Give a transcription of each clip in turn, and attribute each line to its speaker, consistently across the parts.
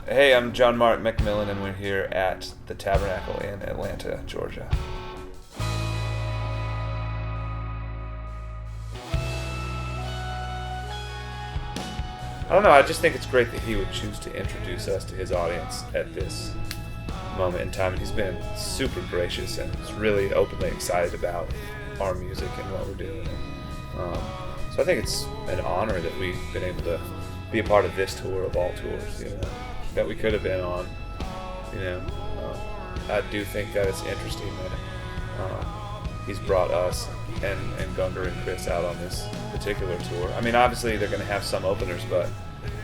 Speaker 1: Hey, I'm John Mark McMillan, and we're here at the Tabernacle in Atlanta, Georgia. I don't know, I just think it's great that he would choose to introduce us to his audience at this moment in time. And he's been super gracious and is really openly excited about our music and what we're doing. So I think it's an honor that we've been able to be a part of this tour of all tours, that we could have been on. I do think that it's interesting that he's brought us and Goddard and Chris out on this particular tour. I mean, obviously they're going to have some openers, but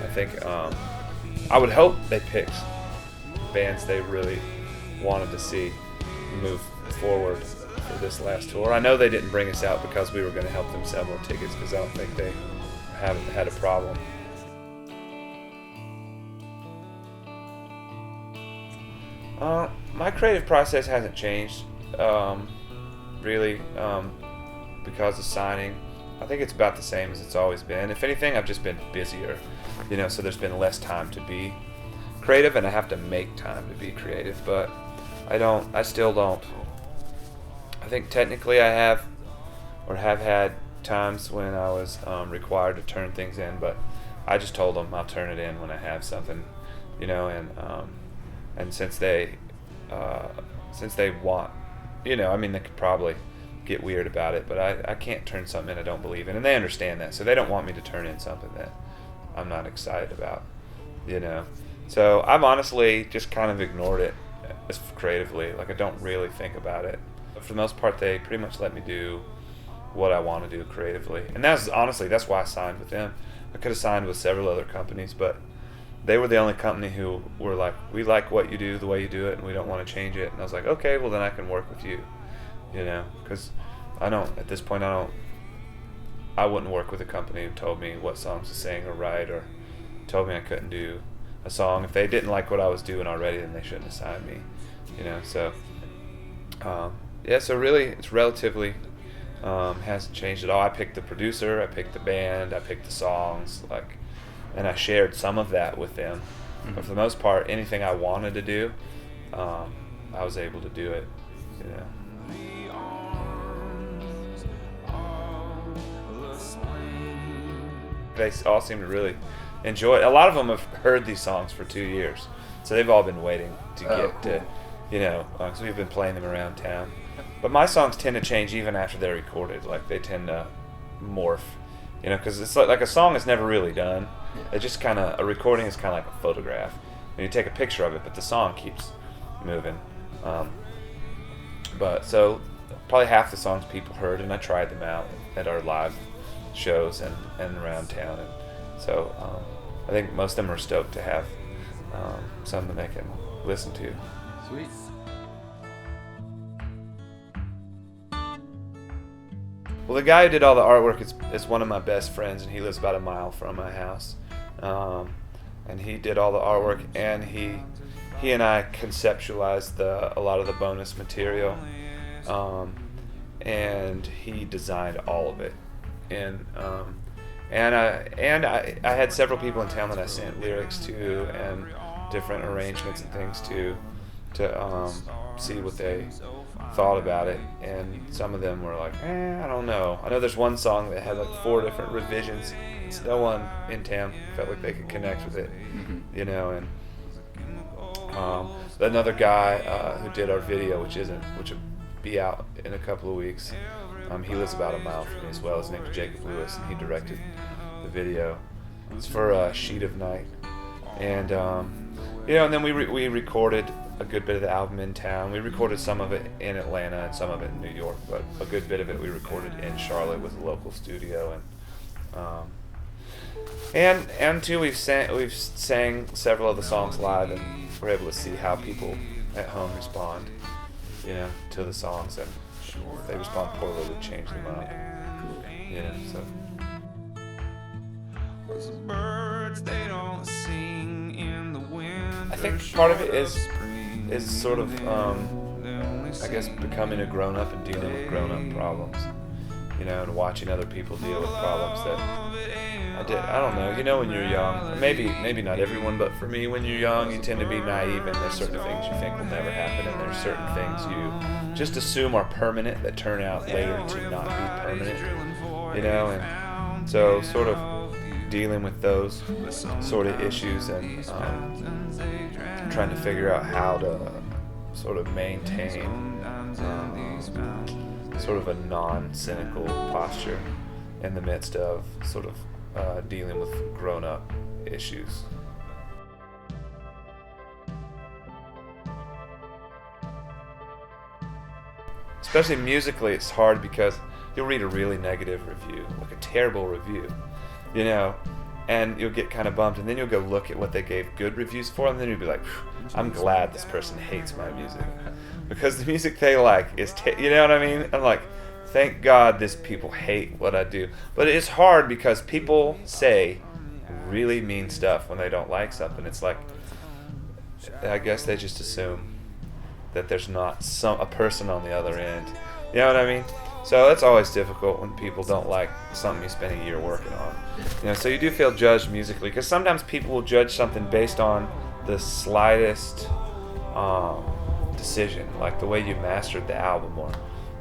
Speaker 1: I think I would hope they picked bands they really wanted to see move forward for this last tour. I know they didn't bring us out because we were going to help them sell more tickets, because I don't think they haven't had a problem. My creative process hasn't changed really because of signing. I think it's about the same as it's always been. If anything, I've just been busier, so there's been less time to be creative, and I have to make time to be creative, but I still don't. I think technically I have had times when I was required to turn things in, but I just told them I'll turn it in when I have something, and since they want, they could probably get weird about it, but I can't turn something in I don't believe in, and they understand that, so they don't want me to turn in something that I'm not excited about, So I've honestly just kind of ignored it creatively. Like, I don't really think about it. But for the most part, they pretty much let me do what I want to do creatively, and that's why I signed with them. I could have signed with several other companies, but they were the only company who were like, we like what you do, the way you do it, and we don't want to change it. And I was like, okay, well then I can work with you, because at this point I wouldn't work with a company who told me what songs to sing or write, or told me I couldn't do a song. If they didn't like what I was doing already, then they shouldn't have signed me, so so really it's relatively hasn't changed at all. I picked the producer, I picked the band, I picked the songs, and I shared some of that with them. Mm-hmm. But for the most part, anything I wanted to do, I was able to do it. They all seem to really enjoy it. A lot of them have heard these songs for 2 years, so they've all been waiting to get to, because we've been playing them around town. But my songs tend to change even after they're recorded. Like, they tend to morph, because it's like a song is never really done. It just a recording is kind of like a photograph. And you take a picture of it, but the song keeps moving. But so probably half the songs people heard, and I tried them out at our live shows and around town. And so I think most of them are stoked to have something they can listen to.
Speaker 2: Sweet.
Speaker 1: Well, the guy who did all the artwork is one of my best friends, and he lives about a mile from my house. And he did all the artwork, and he and I conceptualized a lot of the bonus material, and he designed all of it. And I had several people in town that I sent lyrics to and different arrangements and things to see what they thought about it, and some of them were like, I don't know. I know there's one song that had 4 different revisions. It's no one in town felt like they could connect with it, and another guy who did our video, which will be out in a couple of weeks. He lives about a mile from me as well. His name is Jacob Lewis, and he directed the video. It's for Sheet of Night, and and then we recorded a good bit of the album in town. We recorded some of it in Atlanta and some of it in New York, but a good bit of it we recorded in Charlotte with a local studio, and too we've sang several of the songs live, and we're able to see how people at home respond, to the songs, and if they respond poorly, we change them up. So. I think part of it is sort of, I guess, becoming a grown-up and dealing with grown-up problems. and watching other people deal with problems that I don't know, when you're young, maybe not everyone, but for me, when you're young, you tend to be naive, and there's certain things you think will never happen, and there's certain things you just assume are permanent that turn out later to not be permanent, and so sort of dealing with those sort of issues and trying to figure out how to sort of maintain sort of a non-cynical posture in the midst of sort of dealing with grown-up issues. Especially musically, it's hard because you'll read a really negative review, like a terrible review, and you'll get kind of bummed, and then you'll go look at what they gave good reviews for, and then you'll be like, I'm glad this person hates my music, because the music they like is, you know what I mean? I'm like, thank God these people hate what I do. But it is hard because people say really mean stuff when they don't like something. It's like, I guess they just assume that there's not a person on the other end. You know what I mean? So it's always difficult when people don't like something you spend a year working on. So you do feel judged musically, because sometimes people will judge something based on the slightest decision, like the way you mastered the album or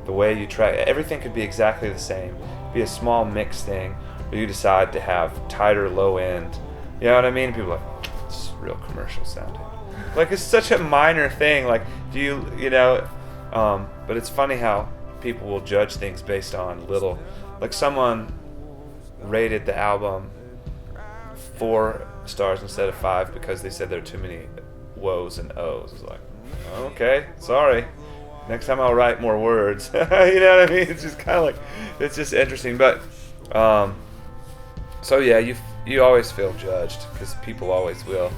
Speaker 1: the way you try. Everything could be exactly the same. Be a small mix thing, or you decide to have tighter low end. You know what I mean? People are like, it's real commercial sounding. Like, it's such a minor thing. Like, but it's funny how people will judge things based on little. Like, someone rated the album 4 stars instead of 5 because they said there are too many woes and ohs. It's like, okay, sorry. Next time I'll write more words. You know what I mean? It's just kind of like, it's just interesting. But, so yeah, you always feel judged, because people always will.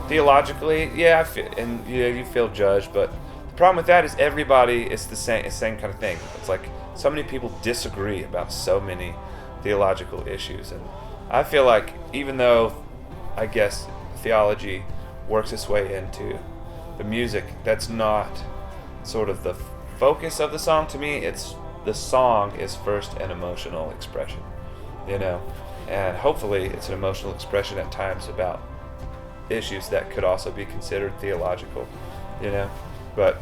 Speaker 1: Theologically, yeah, you feel judged, but the problem with that is everybody is the same kind of thing. It's like so many people disagree about so many theological issues, and I feel like even though I guess theology works its way into the music, that's not sort of the focus of the song. To me, the song is first an emotional expression, and hopefully it's an emotional expression at times about issues that could also be considered theological, but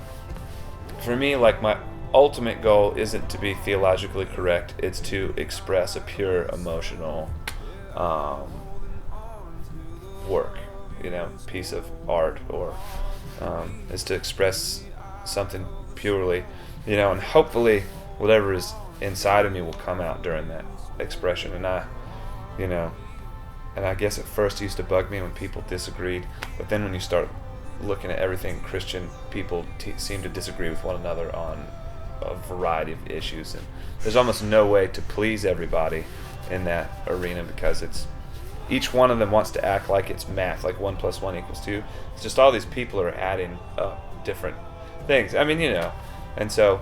Speaker 1: for me, like, my ultimate goal isn't to be theologically correct, it's to express a pure emotional work, piece of art, or is to express something purely, and hopefully whatever is inside of me will come out during that expression. And I guess at first it used to bug me when people disagreed, but then when you start looking at everything Christian, people seem to disagree with one another on a variety of issues, and there's almost no way to please everybody in that arena, because each one of them wants to act like it's math, like 1 + 1 = 2. It's just all these people are adding up different things. I mean, and so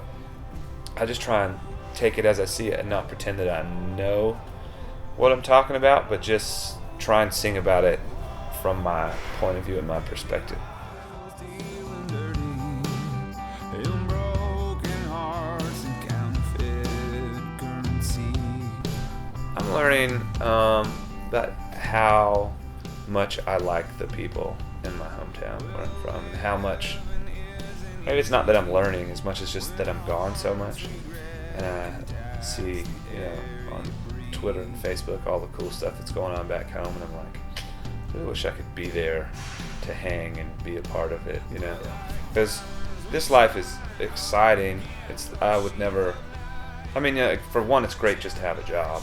Speaker 1: I just try and take it as I see it and not pretend that I know what I'm talking about, but just try and sing about it from my point of view and my perspective. I'm learning about how much I like the people in my hometown where I'm from, and how much, maybe it's not that I'm learning as much as just that I'm gone so much, and I see, on Twitter and Facebook all the cool stuff that's going on back home, and I'm like, I really wish I could be there to hang and be a part of it, because this life is exciting. For one, it's great just to have a job,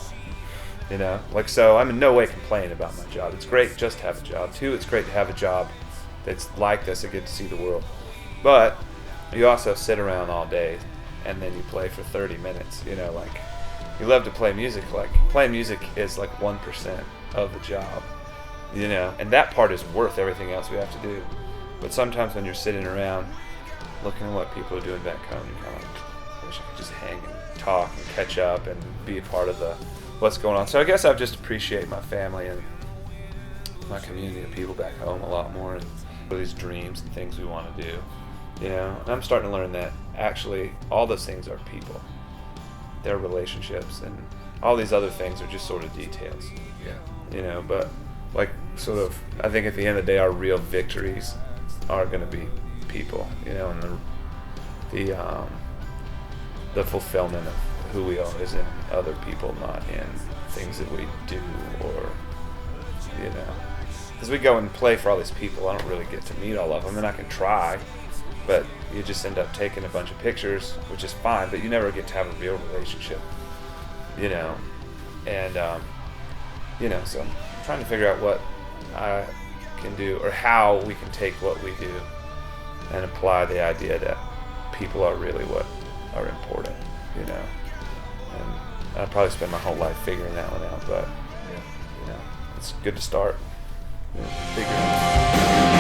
Speaker 1: so I'm in no way complaining about my job. It's great just to have a job. 2, it's great to have a job that's like this. I get to see the world, but you also sit around all day and then you play for 30 minutes, you love to play music. Like, playing music is like 1% of the job, and that part is worth everything else we have to do. But sometimes when you're sitting around looking at what people are doing back home, you kind of like, I wish I could just hang and talk and catch up and be a part of what's going on. So I guess I just appreciate my family and my community of people back home a lot more, and for these dreams and things we want to do, you know. And I'm starting to learn that actually all those things are people. They're relationships, and all these other things are just sort of details.
Speaker 2: Yeah.
Speaker 1: You know, but like sort of, I think at the end of the day, our real victories are going to be people, you know, and the fulfillment of who we are is in other people, not in things that we do, or, you know, because we go and play for all these people. I don't really get to meet all of them, and I can try, but you just end up taking a bunch of pictures, which is fine, but you never get to have a real relationship, you know. And you know, so I'm trying to figure out what I can do, or how we can take what we do and apply the idea that people are really what are important, you know. And I'll probably spend my whole life figuring that one out, but you know, it's good to start figuring it out.